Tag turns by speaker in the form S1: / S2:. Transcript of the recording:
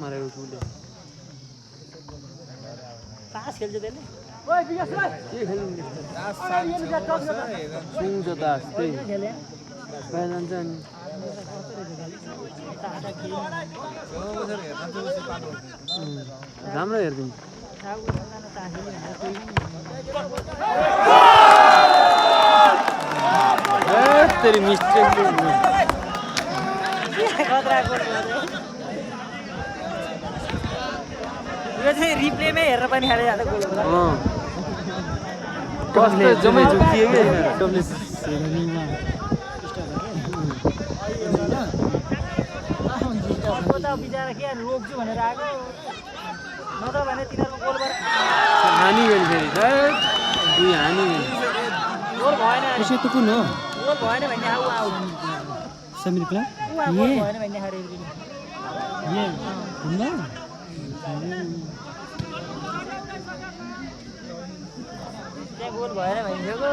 S1: मारेको कुले
S2: तास खेल्छ त्यसले
S1: के खेल्नु सुन्छ तास त्यही कहाँ जान्छ अनि राम्रो हेरिदिनु तेरी मिस्टेक
S2: यो चाहिँ रिप्लेमै हेरेर पनि हाले जाँदा गोल हो
S1: कसले जम्मै झुकियो के
S2: त बिचारा के रोक्छु भनेर आएको नत्र भने तिनीहरूको गोलबाट
S1: हानि गयो फेरि दुई हानि
S2: गोल भएन
S3: यसो त कुन हो
S2: गोल भएन भने आऊ आऊ
S3: समीर क्लब
S2: गोल भएन भने हारे
S3: ये हुँदा
S2: त्यहाँ गोल भएन भनिसक्यो